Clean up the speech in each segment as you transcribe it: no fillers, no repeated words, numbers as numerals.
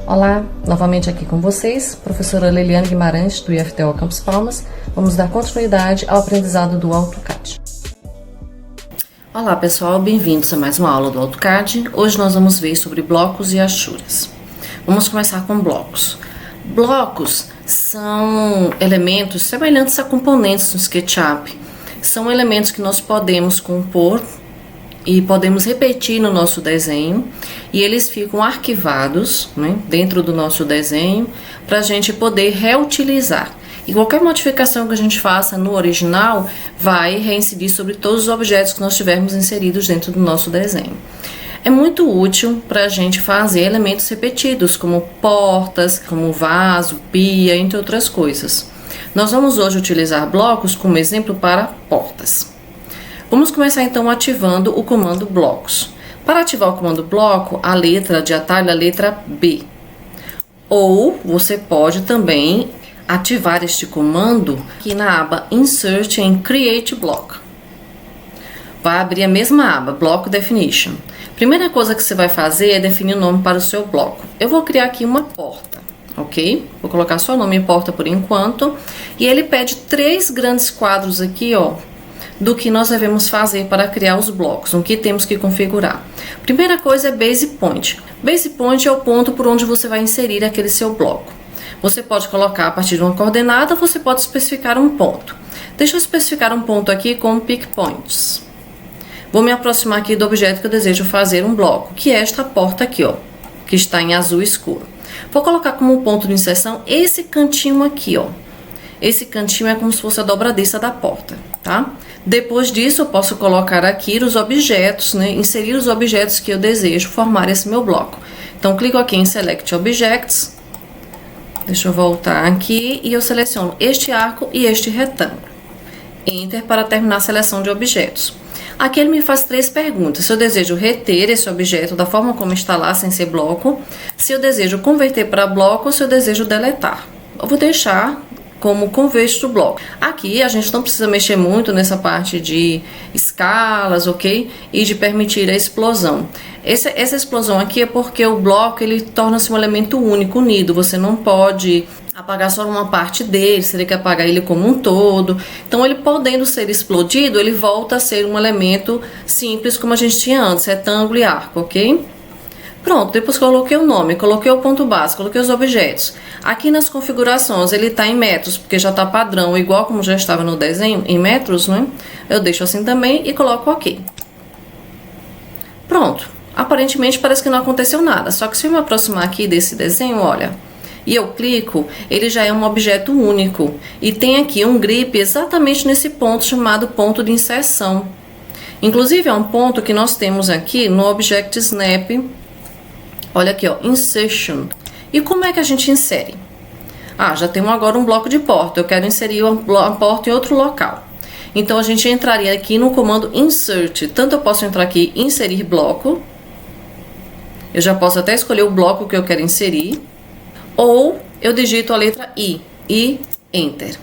Olá, novamente aqui com vocês, professora Leliane Guimarães, do IFTO Campus Palmas. Vamos dar continuidade ao aprendizado do AutoCAD. Olá pessoal, bem-vindos a mais uma aula do AutoCAD. Hoje nós vamos ver sobre blocos e achuras. Vamos começar com blocos. Blocos são elementos semelhantes a componentes no SketchUp. São elementos que nós podemos compor e podemos repetir no nosso desenho, e eles ficam arquivados, né, dentro do nosso desenho para a gente poder reutilizar. E qualquer modificação que a gente faça no original vai reincidir sobre todos os objetos que nós tivermos inseridos dentro do nosso desenho. É muito útil para a gente fazer elementos repetidos, como portas, como vaso, pia, entre outras coisas. Nós vamos hoje utilizar blocos como exemplo para portas. Vamos começar então ativando o comando blocos. Para ativar o comando bloco, a letra de atalho é a letra B. Ou você pode também ativar este comando aqui na aba Insert em Create Block. Vai abrir a mesma aba, Block Definition. Primeira coisa que você vai fazer é definir o nome para o seu bloco. Eu vou criar aqui uma porta, ok? Vou colocar só o nome porta por enquanto. E ele pede 3 grandes quadros aqui, ó, do que nós devemos fazer para criar os blocos, o que temos que configurar. Primeira coisa é Base Point. Base Point é o ponto por onde você vai inserir aquele seu bloco. Você pode colocar a partir de uma coordenada, você pode especificar um ponto. Deixa eu especificar um ponto aqui com Pick Points. Vou me aproximar aqui do objeto que eu desejo fazer um bloco, que é esta porta aqui, ó, que está em azul escuro. Vou colocar como ponto de inserção esse cantinho aqui, ó. Esse cantinho é como se fosse a dobradiça da porta, tá? Depois disso, eu posso colocar aqui os objetos, né? Inserir os objetos que eu desejo formar esse meu bloco. Então, clico aqui em Select Objects. Deixa eu voltar aqui e eu seleciono este arco e este retângulo. Enter para terminar a seleção de objetos. Aqui ele me faz 3 perguntas. Se eu desejo reter esse objeto da forma como está lá, sem ser bloco. Se eu desejo converter para bloco ou se eu desejo deletar. Eu vou deixar como Convert to Block. Aqui a gente não precisa mexer muito nessa parte de escalas, ok? E de permitir a explosão. Essa explosão aqui é porque o bloco ele torna-se um elemento único, unido. Você não pode apagar só uma parte dele, você tem que apagar ele como um todo. Então ele podendo ser explodido, ele volta a ser um elemento simples como a gente tinha antes, retângulo e arco, ok? Pronto, depois coloquei o nome, coloquei o ponto base, coloquei os objetos. Aqui nas configurações ele está em metros, porque já está padrão, igual como já estava no desenho, em metros, né? Eu deixo assim também e coloco OK. Pronto, aparentemente parece que não aconteceu nada, só que se eu me aproximar aqui desse desenho, olha, e eu clico, ele já é um objeto único. E tem aqui um grip exatamente nesse ponto chamado ponto de inserção. Inclusive é um ponto que nós temos aqui no Object Snap. Olha aqui, ó, Insertion. E como é que a gente insere? Ah, já temos agora um bloco de porta. Eu quero inserir uma porta em outro local. Então, a gente entraria aqui no comando Insert. Tanto eu posso entrar aqui e inserir bloco. Eu já posso até escolher o bloco que eu quero inserir. Ou eu digito a letra I e Enter.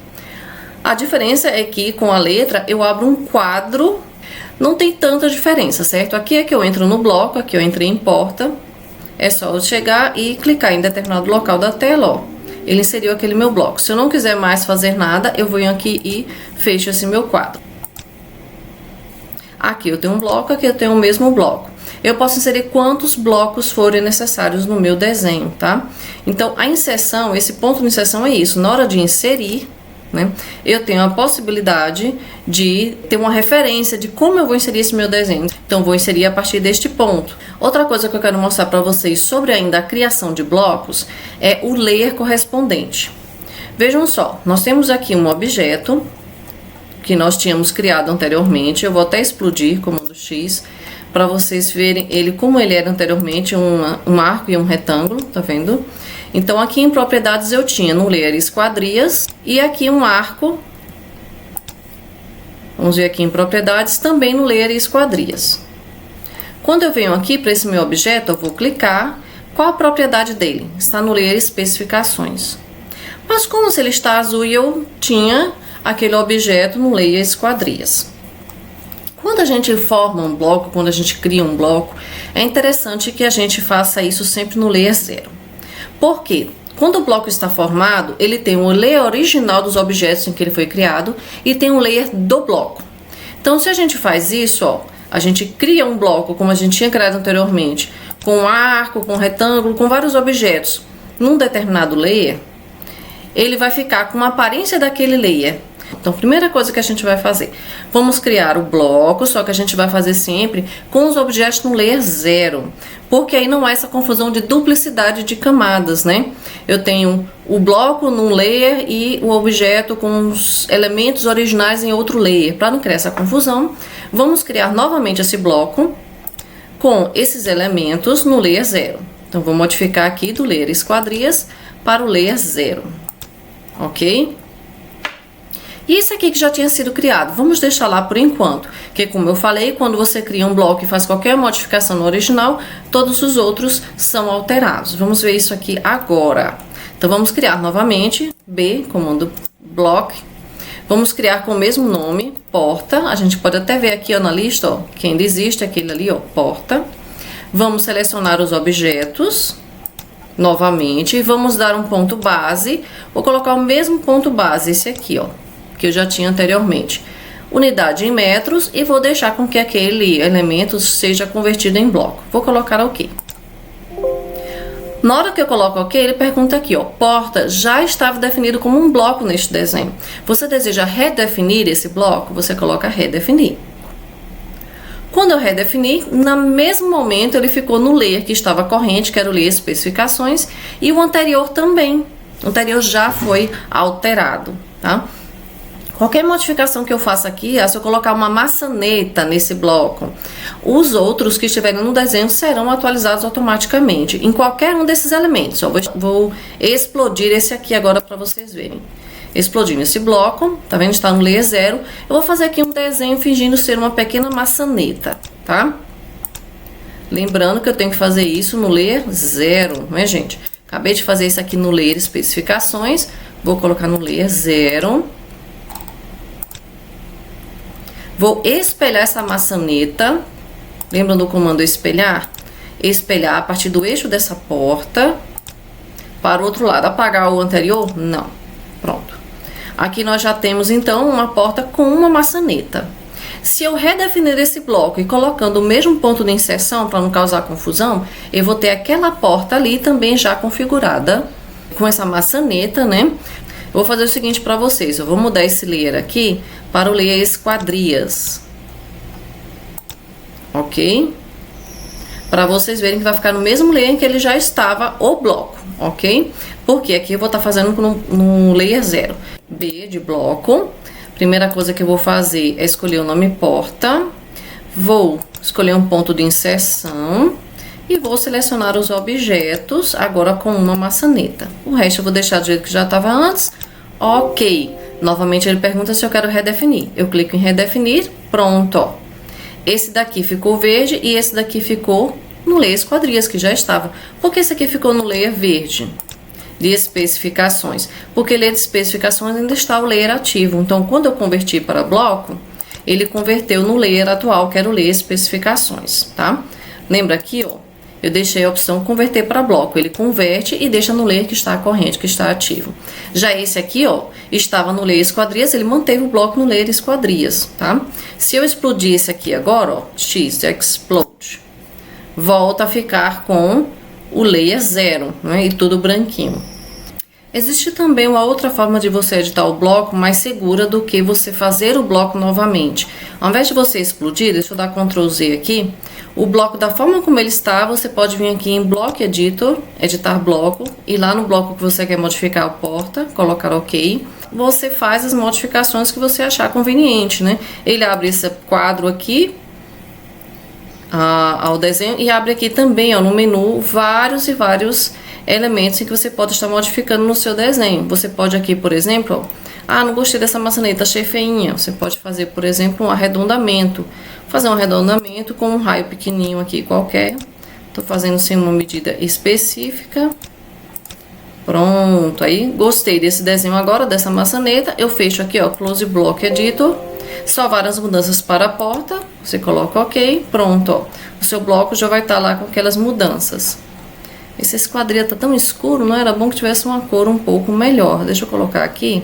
A diferença é que com a letra eu abro um quadro. Não tem tanta diferença, certo? Aqui é que eu entro no bloco, aqui eu entrei em porta. É só eu chegar e clicar em determinado local da tela, ó. Ele inseriu aquele meu bloco. Se eu não quiser mais fazer nada, eu venho aqui e fecho esse meu quadro. Aqui eu tenho um bloco, aqui eu tenho o mesmo bloco. Eu posso inserir quantos blocos forem necessários no meu desenho, tá? Então, a inserção, esse ponto de inserção é isso. Na hora de inserir, né, eu tenho a possibilidade de ter uma referência de como eu vou inserir esse meu desenho. Então, vou inserir a partir deste ponto. Outra coisa que eu quero mostrar para vocês sobre ainda a criação de blocos é o layer correspondente. Vejam só, nós temos aqui um objeto que nós tínhamos criado anteriormente. Eu vou até explodir, comando X, para vocês verem ele como ele era anteriormente, um arco e um retângulo, tá vendo? Então, aqui em propriedades eu tinha no layer esquadrias e aqui um arco. Vamos ver aqui em propriedades, também no layer esquadrias. Quando eu venho aqui para esse meu objeto, eu vou clicar. Qual a propriedade dele? Está no layer especificações. Mas como se ele está azul e eu tinha aquele objeto no layer esquadrias. Quando a gente forma um bloco, quando a gente cria um bloco, é interessante que a gente faça isso sempre no layer 0. Por quê? Quando o bloco está formado, ele tem um layer original dos objetos em que ele foi criado e tem um layer do bloco. Então, se a gente faz isso, ó, a gente cria um bloco, como a gente tinha criado anteriormente, com arco, com retângulo, com vários objetos, num determinado layer, ele vai ficar com a aparência daquele layer. Então, a primeira coisa que a gente vai fazer, vamos criar o bloco, só que a gente vai fazer sempre com os objetos no layer 0, porque aí não há essa confusão de duplicidade de camadas, né? Eu tenho o bloco num layer e o objeto com os elementos originais em outro layer. Para não criar essa confusão, vamos criar novamente esse bloco com esses elementos no layer 0. Então, vou modificar aqui do layer esquadrias para o layer 0, ok? E esse aqui que já tinha sido criado, vamos deixar lá por enquanto, que como eu falei, quando você cria um bloco e faz qualquer modificação no original, todos os outros são alterados. Vamos ver isso aqui agora. Então vamos criar novamente, B, comando block, vamos criar com o mesmo nome, porta, a gente pode até ver aqui ó, na lista, ó, que ainda existe aquele ali, ó, porta. Vamos selecionar os objetos, novamente, e vamos dar um ponto base, vou colocar o mesmo ponto base, esse aqui, ó, que eu já tinha anteriormente, unidade em metros, e vou deixar com que aquele elemento seja convertido em bloco. Vou colocar OK. Na hora que eu coloco OK, ele pergunta aqui, ó, porta já estava definido como um bloco neste desenho. Você deseja redefinir esse bloco? Você coloca redefinir. Quando eu redefinir, no mesmo momento ele ficou no layer que estava corrente, que era o layer especificações, e o anterior também. O anterior já foi alterado, tá? Qualquer modificação que eu faça aqui, se eu colocar uma maçaneta nesse bloco, os outros que estiverem no desenho serão atualizados automaticamente, em qualquer um desses elementos. Eu vou explodir esse aqui agora para vocês verem. Explodindo esse bloco, tá vendo? Está no layer 0. Eu vou fazer aqui um desenho fingindo ser uma pequena maçaneta, tá? Lembrando que eu tenho que fazer isso no layer 0, né, gente? Acabei de fazer isso aqui no layer especificações, vou colocar no layer 0. Vou espelhar essa maçaneta, lembram do comando espelhar? Espelhar a partir do eixo dessa porta para o outro lado. Apagar o anterior? Não. Pronto. Aqui nós já temos então uma porta com uma maçaneta. Se eu redefinir esse bloco e colocando o mesmo ponto de inserção para não causar confusão, eu vou ter aquela porta ali também já configurada com essa maçaneta, né? Eu vou fazer o seguinte para vocês, eu vou mudar esse layer aqui para o layer esquadrias, ok? Para vocês verem que vai ficar no mesmo layer em que ele já estava o bloco, ok? Porque aqui eu vou estar fazendo no layer 0. B de bloco, primeira coisa que eu vou fazer é escolher o nome porta, vou escolher um ponto de inserção e vou selecionar os objetos agora com uma maçaneta. O resto eu vou deixar do jeito que já estava antes. Ok. Novamente ele pergunta se eu quero redefinir. Eu clico em redefinir. Pronto, ó. Esse daqui ficou verde e esse daqui ficou no layer esquadrias, que já estava. Por que esse aqui ficou no layer verde? De especificações. Porque layer de especificações ainda está o layer ativo. Então, quando eu converti para bloco, ele converteu no layer atual, que era o layer especificações, tá? Lembra aqui, ó. Eu deixei a opção converter para bloco. Ele converte e deixa no layer que está corrente, que está ativo. Já esse aqui, ó, estava no layer esquadrias, ele manteve o bloco no layer esquadrias, tá? Se eu explodir esse aqui agora, ó, X, explode, volta a ficar com o layer 0, né? E tudo branquinho. Existe também uma outra forma de você editar o bloco mais segura do que você fazer o bloco novamente. Ao invés de você explodir, deixa eu dar Ctrl Z aqui, o bloco da forma como ele está, você pode vir aqui em Block Editor, editar bloco, e lá no bloco que você quer modificar a porta, colocar OK, você faz as modificações que você achar conveniente, né? Ele abre esse quadro aqui, ao desenho, e abre aqui também, ó, no menu, vários e vários elementos em que você pode estar modificando no seu desenho. Você pode aqui, por exemplo, ó, não gostei dessa maçaneta, achei feinha. Você pode fazer, por exemplo, um arredondamento. Fazer um arredondamento com um raio pequenininho aqui qualquer. Tô fazendo sem uma medida específica. Pronto, aí gostei desse desenho agora, dessa maçaneta. Eu fecho aqui, ó, Close Block Editor. Salvar as mudanças para a porta. Você coloca OK, pronto, ó. O seu bloco já vai estar lá com aquelas mudanças. Essa esquadria tá tão escuro, não era bom que tivesse uma cor um pouco melhor. Deixa eu colocar aqui,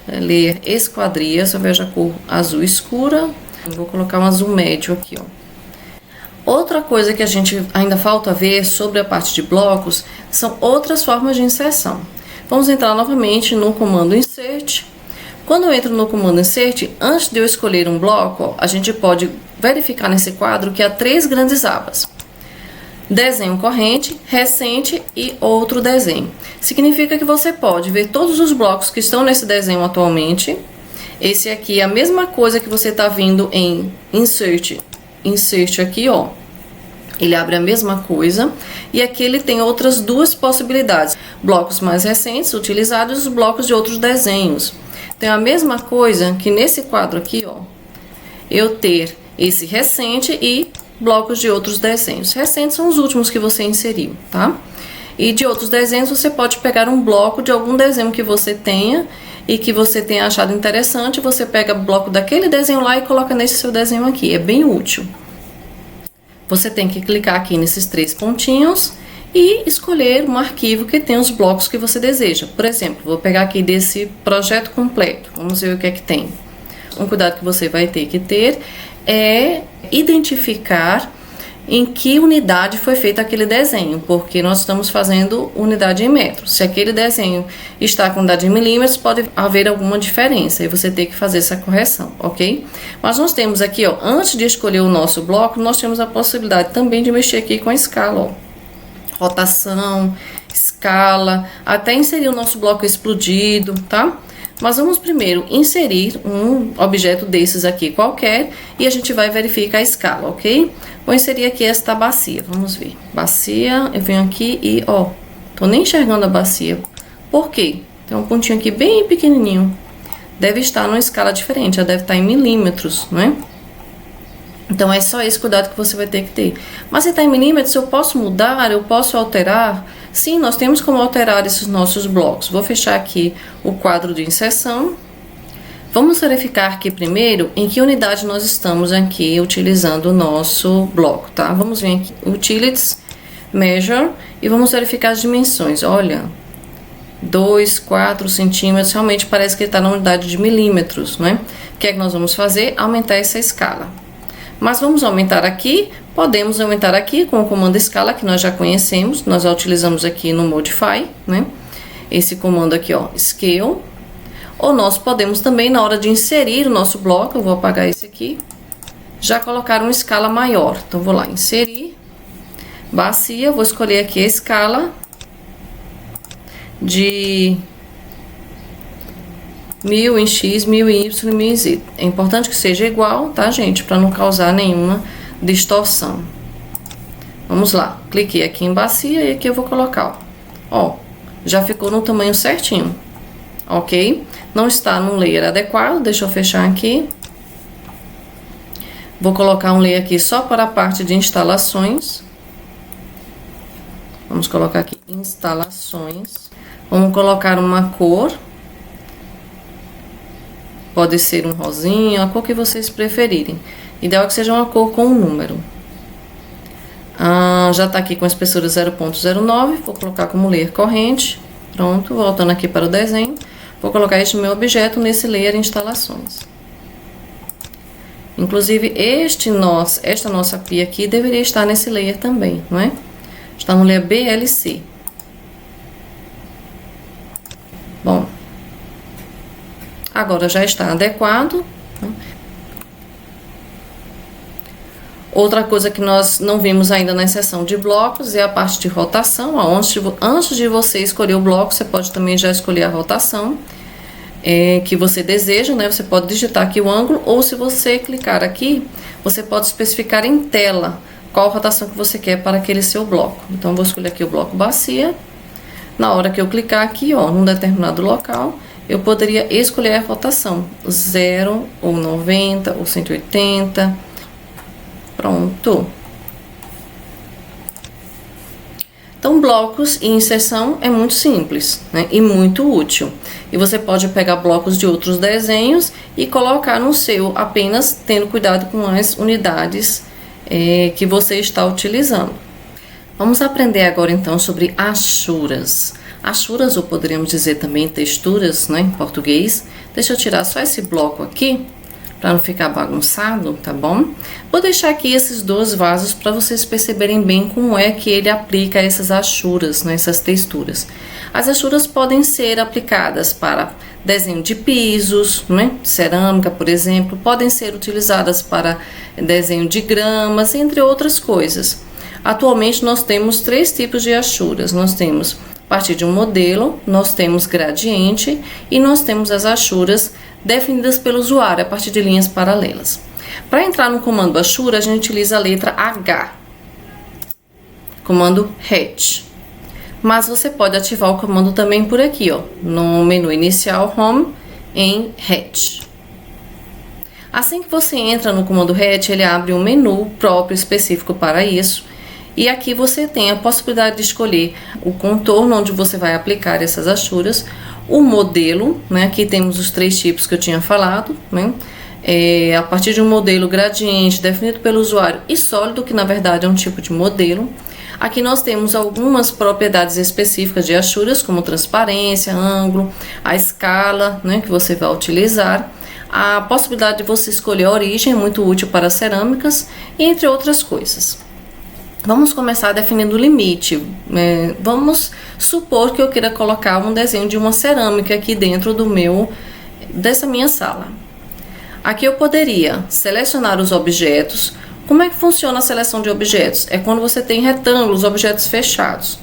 ler esquadrias, eu vejo a cor azul escura. Eu vou colocar um azul médio aqui, ó. Outra coisa que a gente ainda falta ver sobre a parte de blocos são outras formas de inserção. Vamos entrar novamente no comando Insert. Quando eu entro no comando Insert, antes de eu escolher um bloco, ó, a gente pode verificar nesse quadro que há 3 grandes abas. Desenho corrente, recente e outro desenho. Significa que você pode ver todos os blocos que estão nesse desenho atualmente. Esse aqui é a mesma coisa que você está vendo em Insert. Insert aqui, ó. Ele abre a mesma coisa. E aqui ele tem outras 2 possibilidades. Blocos mais recentes utilizados e os blocos de outros desenhos. Tem a mesma coisa que nesse quadro aqui, ó. Eu ter esse recente e blocos de outros desenhos. Recentes são os últimos que você inseriu, tá? E de outros desenhos você pode pegar um bloco de algum desenho que você tenha e que você tenha achado interessante, você pega o bloco daquele desenho lá e coloca nesse seu desenho aqui. É bem útil. Você tem que clicar aqui nesses 3 pontinhos e escolher um arquivo que tem os blocos que você deseja. Por exemplo, vou pegar aqui desse projeto completo. Vamos ver o que é que tem. Um cuidado que você vai ter que ter é identificar em que unidade foi feito aquele desenho, porque nós estamos fazendo unidade em metros. Se aquele desenho está com unidade em milímetros, pode haver alguma diferença e você tem que fazer essa correção, ok? Mas nós temos aqui, ó, antes de escolher o nosso bloco, nós temos a possibilidade também de mexer aqui com a escala, ó. Rotação, escala, até inserir o nosso bloco explodido, tá? Mas vamos primeiro inserir um objeto desses aqui qualquer e a gente vai verificar a escala, ok? Vou inserir aqui esta bacia, vamos ver. Bacia, eu venho aqui e, ó, tô nem enxergando a bacia. Por quê? Tem um pontinho aqui bem pequenininho. Deve estar numa escala diferente, já deve estar em milímetros, não é? Então é só esse cuidado que você vai ter que ter. Mas se está em milímetros, eu posso mudar, eu posso alterar? Sim, nós temos como alterar esses nossos blocos. Vou fechar aqui o quadro de inserção. Vamos verificar aqui primeiro em que unidade nós estamos aqui utilizando o nosso bloco, tá? Vamos vir aqui, Utilities, Measure, e vamos verificar as dimensões. Olha, 2, 4 centímetros, realmente parece que ele está na unidade de milímetros, né? O que é que nós vamos fazer? Aumentar essa escala. Mas vamos aumentar aqui, podemos aumentar aqui com o comando escala que nós já conhecemos, nós já utilizamos aqui no Modify, né? Esse comando aqui, ó, Scale. Ou nós podemos também, na hora de inserir o nosso bloco, eu vou apagar esse aqui, já colocar uma escala maior. Então, vou lá, inserir, bacia, vou escolher aqui a escala de 1000 em X, 1000 em Y, 1000 em Z. É importante que seja igual, tá, gente? Para não causar nenhuma distorção. Vamos lá. Cliquei aqui em bacia e aqui eu vou colocar, ó. Já ficou no tamanho certinho. Ok? Não está no layer adequado. Deixa eu fechar aqui. Vou colocar um layer aqui só para a parte de instalações. Vamos colocar aqui instalações. Vamos colocar uma cor. Pode ser um rosinha, a cor que vocês preferirem. Ideal é que seja uma cor com um número. Já está aqui com a espessura 0.09. Vou colocar como layer corrente. Pronto, voltando aqui para o desenho. Vou colocar este meu objeto nesse layer instalações. Inclusive, esta nossa pia aqui deveria estar nesse layer também, não é? Está no layer BLC. Bom, agora já está adequado. Outra coisa que nós não vimos ainda na seção de blocos é a parte de rotação. Antes de você escolher o bloco, você pode também já escolher a rotação que você deseja, né? Você pode digitar aqui o ângulo, ou se você clicar aqui, você pode especificar em tela qual a rotação que você quer para aquele seu bloco. Então, eu vou escolher aqui o bloco bacia. Na hora que eu clicar aqui, ó, num determinado local, eu poderia escolher a rotação 0, ou 90, ou 180. Pronto. Então, blocos e inserção é muito simples, né? E muito útil. E você pode pegar blocos de outros desenhos e colocar no seu, apenas tendo cuidado com as unidades que você está utilizando. Vamos aprender agora então sobre achuras. Achuras, ou poderíamos dizer também texturas, né, em português. Deixa eu tirar só esse bloco aqui, para não ficar bagunçado, tá bom? Vou deixar aqui esses dois vasos para vocês perceberem bem como é que ele aplica essas achuras, né, essas texturas. As achuras podem ser aplicadas para desenho de pisos, né, cerâmica, por exemplo. Podem ser utilizadas para desenho de gramas, entre outras coisas. Atualmente nós temos 3 tipos de achuras. Nós temos a partir de um modelo, nós temos gradiente e nós temos as achuras definidas pelo usuário a partir de linhas paralelas. Para entrar no comando achura, a gente utiliza a letra H, comando hatch. Mas você pode ativar o comando também por aqui, ó, no menu inicial Home em hatch. Assim que você entra no comando hatch, ele abre um menu próprio específico para isso. E aqui você tem a possibilidade de escolher o contorno onde você vai aplicar essas achuras, o modelo, né? Aqui temos os 3 tipos que eu tinha falado, né? A partir de um modelo gradiente definido pelo usuário e sólido, que na verdade é um tipo de modelo. Aqui nós temos algumas propriedades específicas de achuras, como transparência, ângulo, a escala, né, que você vai utilizar. A possibilidade de você escolher a origem é muito útil para cerâmicas, entre outras coisas. Vamos começar definindo o limite. Vamos supor que eu queira colocar um desenho de uma cerâmica aqui dentro dessa minha sala. Aqui eu poderia selecionar os objetos. Como é que funciona a seleção de objetos? É quando você tem retângulos, objetos fechados.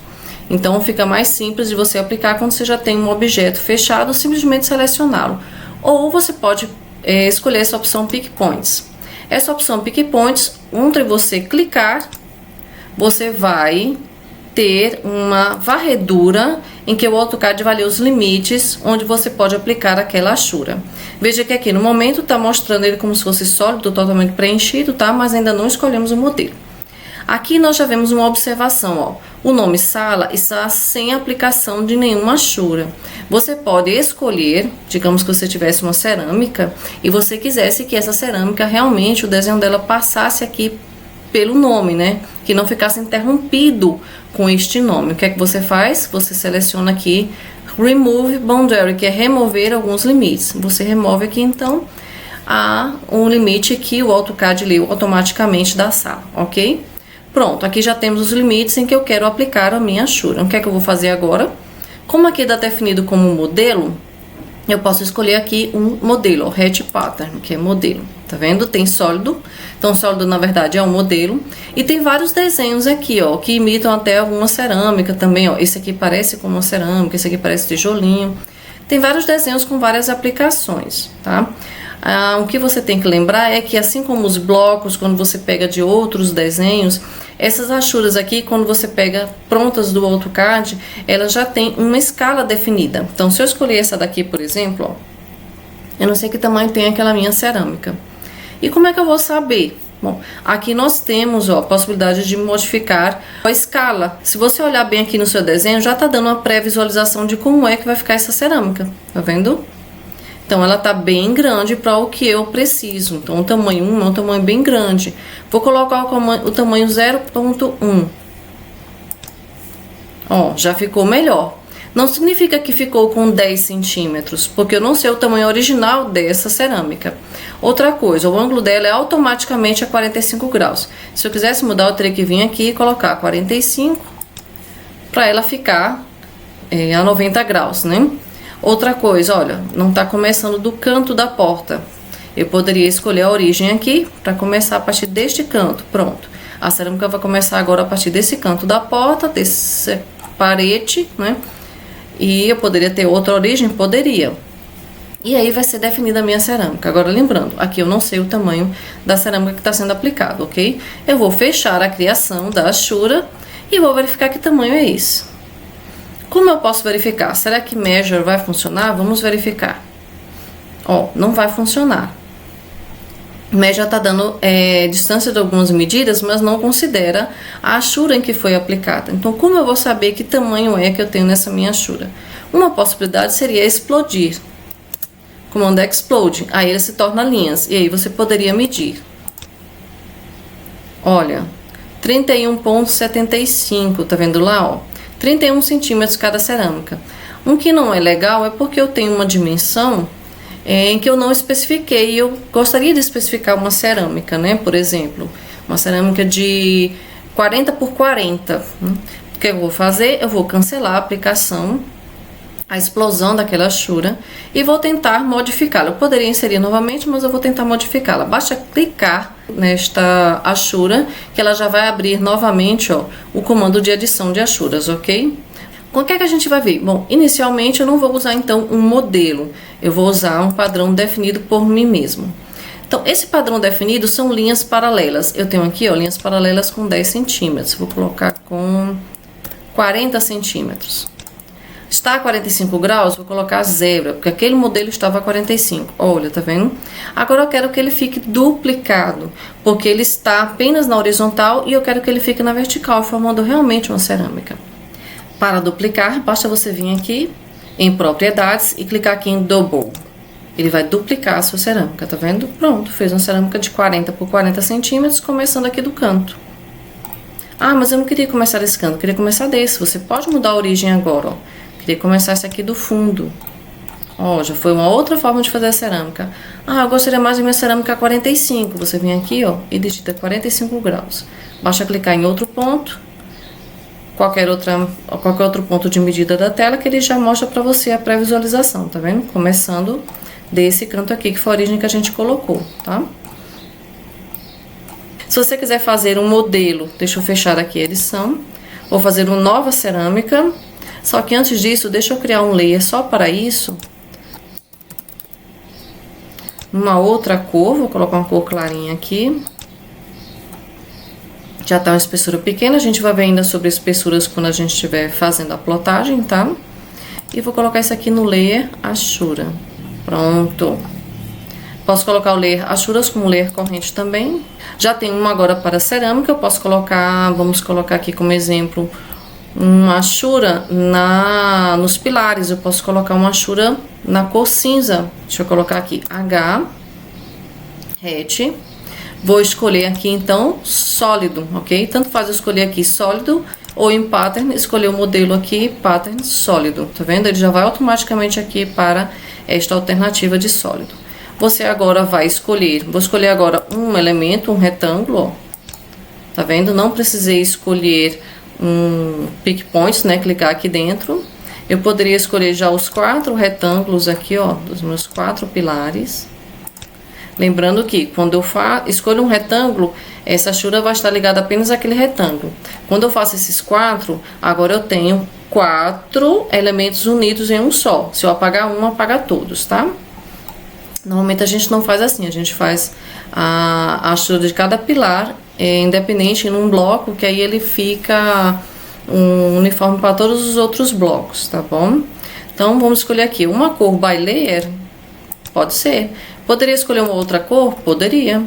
Então fica mais simples de você aplicar quando você já tem um objeto fechado, simplesmente selecioná-lo. Ou você pode escolher essa opção Pick Points. Essa opção Pick Points, entre você clicar, você vai ter uma varredura em que o AutoCAD vai ler os limites onde você pode aplicar aquela achura. Veja que aqui no momento está mostrando ele como se fosse sólido, totalmente preenchido, tá? Mas ainda não escolhemos o modelo. Aqui nós já vemos uma observação, ó. O nome sala está sem aplicação de nenhuma achura. Você pode escolher, digamos que você tivesse uma cerâmica e você quisesse que essa cerâmica realmente, o desenho dela passasse aqui pelo nome, né? Que não ficasse interrompido com este nome. O que é que você faz? Você seleciona aqui Remove Boundary, que é remover alguns limites. Você remove aqui, então, um limite que o AutoCAD leu automaticamente da sala, ok? Pronto, aqui já temos os limites em que eu quero aplicar a minha achura. O que é que eu vou fazer agora? Como aqui está definido como modelo, eu posso escolher aqui um modelo, o Hatch Pattern, que é modelo. Tá vendo? Tem sólido. Então, sólido, na verdade, é um modelo. E tem vários desenhos aqui, ó, que imitam até alguma cerâmica também, ó. Esse aqui parece com uma cerâmica, esse aqui parece tijolinho. Tem vários desenhos com várias aplicações, tá? O que você tem que lembrar é que, assim como os blocos, quando você pega de outros desenhos, essas achuras aqui, quando você pega prontas do AutoCAD, elas já tem uma escala definida. Então, se eu escolher essa daqui, por exemplo, ó, eu não sei que tamanho tem aquela minha cerâmica. E como é que eu vou saber? Bom, aqui nós temos, ó, a possibilidade de modificar a escala. Se você olhar bem aqui no seu desenho, já tá dando uma pré-visualização de como é que vai ficar essa cerâmica. Tá vendo? Então, ela tá bem grande para o que eu preciso. Então, o tamanho 1 é um tamanho bem grande. Vou colocar o tamanho 0.1. Ó, já ficou melhor. Não significa que ficou com 10 centímetros, porque eu não sei o tamanho original dessa cerâmica. Outra coisa, o ângulo dela é automaticamente a 45 graus. Se eu quisesse mudar, eu teria que vir aqui e colocar 45 para ela ficar a 90 graus, né? Outra coisa, olha, não está começando do canto da porta. Eu poderia escolher a origem aqui para começar a partir deste canto. Pronto. A cerâmica vai começar agora a partir desse canto da porta, desse parede, né? E eu poderia ter outra origem? Poderia. E aí vai ser definida a minha cerâmica. Agora, lembrando, aqui eu não sei o tamanho da cerâmica que está sendo aplicado, ok? Eu vou fechar a criação da achura e vou verificar que tamanho é esse. Como eu posso verificar? Será que Measure vai funcionar? Vamos verificar. Ó, não vai funcionar. Measure está dando distância de algumas medidas, mas não considera a achura em que foi aplicada. Então, como eu vou saber que tamanho é que eu tenho nessa minha achura? Uma possibilidade seria explodir. Comando Explode. Aí ele se torna linhas. E aí você poderia medir. Olha, 31,75, tá vendo lá, ó? 31 centímetros cada cerâmica. Um que não é legal é porque eu tenho uma dimensão em que eu não especifiquei. Eu gostaria de especificar uma cerâmica, né? Por exemplo, uma cerâmica de 40 por 40. O que eu vou fazer? Eu vou cancelar a aplicação, a explosão daquela achura, e vou tentar modificá-la. Eu poderia inserir novamente, mas eu vou tentar modificá-la. Basta clicar nesta achura que ela já vai abrir novamente, ó, o comando de adição de achuras, ok? O que é que a gente vai ver? Bom, inicialmente eu não vou usar então um modelo, eu vou usar um padrão definido por mim mesmo. Então, esse padrão definido são linhas paralelas. Eu tenho aqui, ó, linhas paralelas com 10 centímetros. Vou colocar com 40 centímetros. Está a 45 graus, vou colocar zebra, porque aquele modelo estava a 45. Olha, tá vendo? Agora eu quero que ele fique duplicado, porque ele está apenas na horizontal e eu quero que ele fique na vertical, formando realmente uma cerâmica. Para duplicar, basta você vir aqui em propriedades e clicar aqui em double. Ele vai duplicar a sua cerâmica, tá vendo? Pronto, fez uma cerâmica de 40 por 40 centímetros, começando aqui do canto. Ah, mas eu não queria começar desse canto, eu queria começar desse. Você pode mudar a origem agora, ó. Queria começar esse aqui do fundo. Ó, já foi uma outra forma de fazer a cerâmica. Ah, eu gostaria mais da minha cerâmica a 45. Você vem aqui, ó, e digita 45 graus. Basta clicar em outro ponto, qualquer outro ponto de medida da tela, que ele já mostra para você a pré-visualização, tá vendo? Começando desse canto aqui, que foi a origem que a gente colocou, tá? Se você quiser fazer um modelo, deixa eu fechar aqui a edição. Vou fazer uma nova cerâmica. Só que antes disso, deixa eu criar um layer só para isso. Uma outra cor, vou colocar uma cor clarinha aqui. Já tá uma espessura pequena, a gente vai ver ainda sobre espessuras quando a gente estiver fazendo a plotagem, tá? E vou colocar isso aqui no layer Achura. Pronto. Posso colocar o layer Achuras como layer corrente também. Já tem uma agora para cerâmica, eu posso colocar, vamos colocar aqui como exemplo, uma achura nos pilares. Eu posso colocar uma achura na cor cinza. Deixa eu colocar aqui H, hatch. Vou escolher aqui então sólido, ok? Tanto faz eu escolher aqui sólido ou em pattern, escolher o modelo aqui, pattern sólido, tá vendo? Ele já vai automaticamente aqui para esta alternativa de sólido. Você agora vai escolher, vou escolher agora um elemento, um retângulo, ó. Tá vendo? Não precisei escolher um pick points, né? Clicar aqui dentro. Eu poderia escolher já os 4 retângulos aqui, ó, dos meus 4 pilares. Lembrando que quando eu escolho um retângulo, essa achura vai estar ligada apenas àquele retângulo. Quando eu faço esses 4, agora eu tenho 4 elementos unidos em um só. Se eu apagar um, apaga todos, tá? Normalmente a gente não faz assim, a gente faz a achura de cada pilar independente num bloco, que aí ele fica um uniforme para todos os outros blocos, tá bom? Então vamos escolher aqui uma cor by layer, pode ser. Poderia escolher uma outra cor? Poderia.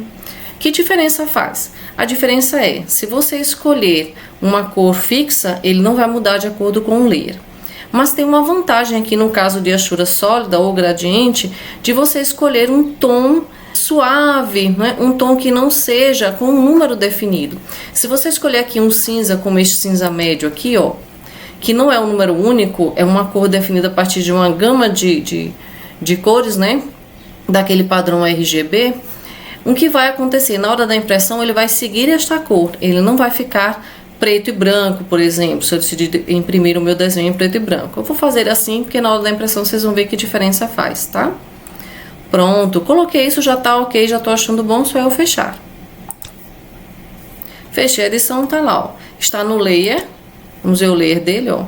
Que diferença faz? A diferença é, se você escolher uma cor fixa, ele não vai mudar de acordo com o layer. Mas tem uma vantagem aqui no caso de achura sólida ou gradiente, de você escolher um tom suave, né? Um tom que não seja com um número definido. Se você escolher aqui um cinza, como este cinza médio aqui, ó, que não é um número único, é uma cor definida a partir de uma gama de cores, né? Daquele padrão RGB, o que vai acontecer? Na hora da impressão, ele vai seguir esta cor, ele não vai ficar preto e branco, por exemplo, se eu decidir imprimir o meu desenho em preto e branco. Eu vou fazer assim, porque na hora da impressão vocês vão ver que diferença faz, tá? Pronto, coloquei isso, já tá ok, já tô achando bom, só eu fechar. Fechei a edição, tá lá, ó. Está no layer, vamos ver o layer dele, ó.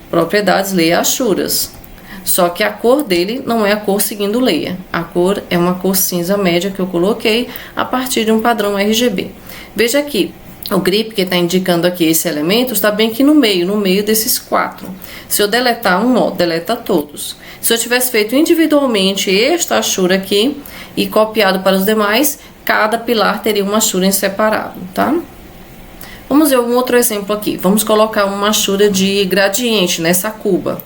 Propriedades, layer achuras. Só que a cor dele não é a cor seguindo o layer. A cor é uma cor cinza média que eu coloquei a partir de um padrão RGB. Veja aqui, o grip que está indicando aqui esse elemento está bem aqui no meio desses 4. Se eu deletar um, ó, deleta todos. Se eu tivesse feito individualmente esta achura aqui e copiado para os demais, cada pilar teria uma achura em separado, tá? Vamos ver um outro exemplo aqui. Vamos colocar uma achura de gradiente nessa cuba.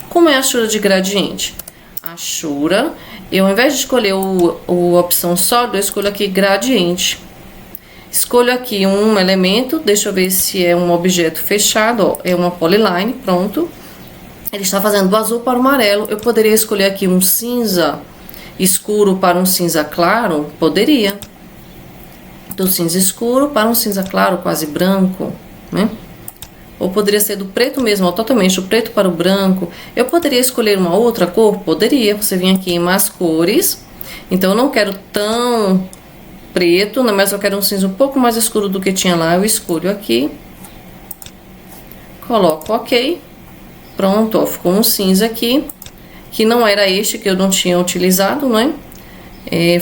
Como é a achura de gradiente? Achura, eu ao invés de escolher a opção sólido, eu escolho aqui gradiente. Escolho aqui um elemento, deixa eu ver se é um objeto fechado, ó, é uma polyline, pronto. Ele está fazendo do azul para o amarelo. Eu poderia escolher aqui um cinza escuro para um cinza claro? Poderia. Do cinza escuro para um cinza claro, quase branco, né? Ou poderia ser do preto mesmo, ó, totalmente, o preto para o branco. Eu poderia escolher uma outra cor? Poderia. Você vem aqui em mais cores. Então, eu não quero tão preto, né, mas eu quero um cinza um pouco mais escuro do que tinha lá. Eu escolho aqui. Coloco OK. Pronto, ó, ficou um cinza aqui, que não era este que eu não tinha utilizado, né?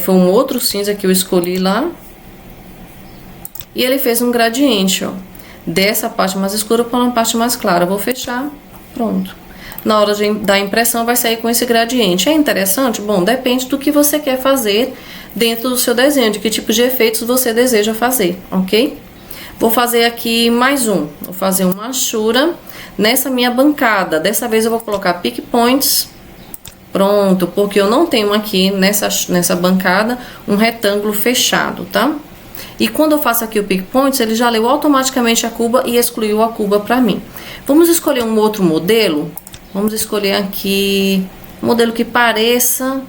Foi um outro cinza que eu escolhi lá. E ele fez um gradiente, ó, dessa parte mais escura para uma parte mais clara. Vou fechar, pronto. Na hora da impressão vai sair com esse gradiente. É interessante? Bom, depende do que você quer fazer dentro do seu desenho, de que tipo de efeitos você deseja fazer, ok? Vou fazer aqui mais um. Vou fazer uma achura nessa minha bancada. Dessa vez eu vou colocar pick points. Pronto, porque eu não tenho aqui nessa bancada um retângulo fechado, tá? E quando eu faço aqui o pick points, ele já leu automaticamente a cuba e excluiu a cuba para mim. Vamos escolher um outro modelo. Vamos escolher aqui um modelo que pareça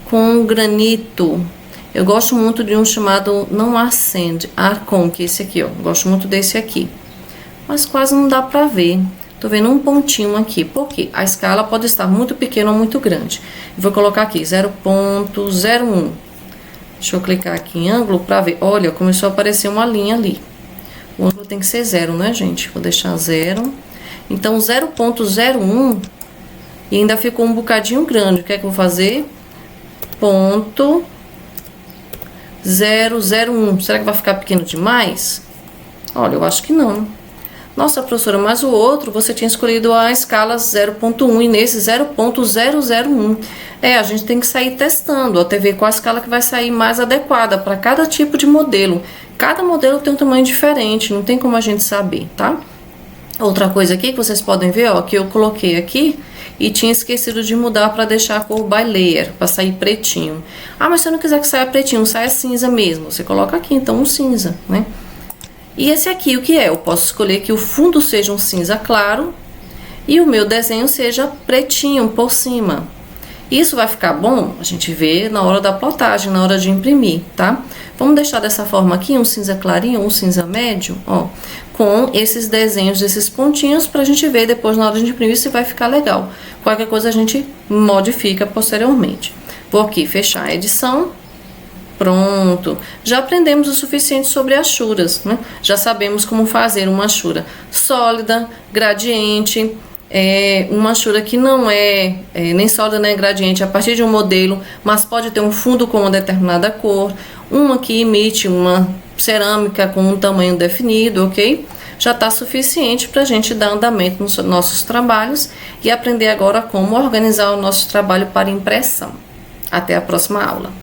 com granito. Eu gosto muito de um chamado, não Ascend, Arcon, que é esse aqui, ó. Gosto muito desse aqui. Mas quase não dá pra ver. Tô vendo um pontinho aqui. Por quê? A escala pode estar muito pequena ou muito grande. Eu vou colocar aqui 0.01. Deixa eu clicar aqui em ângulo pra ver. Olha, começou a aparecer uma linha ali. O ângulo tem que ser 0, né, gente? Vou deixar 0. Então, 0.01. E ainda ficou um bocadinho grande. O que é que eu vou fazer? Ponto 001. Será que vai ficar pequeno demais? Olha, eu acho que não. Nossa, professora, mas o outro você tinha escolhido a escala 0.1 e nesse 0.001. A gente tem que sair testando até ver qual a escala que vai sair mais adequada para cada tipo de modelo. Cada modelo tem um tamanho diferente, não tem como a gente saber, tá? Outra coisa aqui que vocês podem ver, ó, que eu coloquei aqui e tinha esquecido de mudar para deixar a cor by layer, para sair pretinho. Ah, mas se eu não quiser que saia pretinho, saia cinza mesmo. Você coloca aqui, então, um cinza, né? E esse aqui, o que é? Eu posso escolher que o fundo seja um cinza claro e o meu desenho seja pretinho por cima. Isso vai ficar bom? A gente vê na hora da plotagem, na hora de imprimir, tá? Vamos deixar dessa forma aqui, um cinza clarinho, um cinza médio, ó, com esses desenhos, esses pontinhos, pra gente ver depois na hora de imprimir se vai ficar legal. Qualquer coisa a gente modifica posteriormente. Vou aqui fechar a edição. Pronto, já aprendemos o suficiente sobre achuras, né? Já sabemos como fazer uma achura sólida, gradiente, uma achura que não é nem sólida nem gradiente a partir de um modelo, mas pode ter um fundo com uma determinada cor, uma que imite uma cerâmica com um tamanho definido, ok? Já está suficiente para a gente dar andamento nos nossos trabalhos e aprender agora como organizar o nosso trabalho para impressão. Até a próxima aula.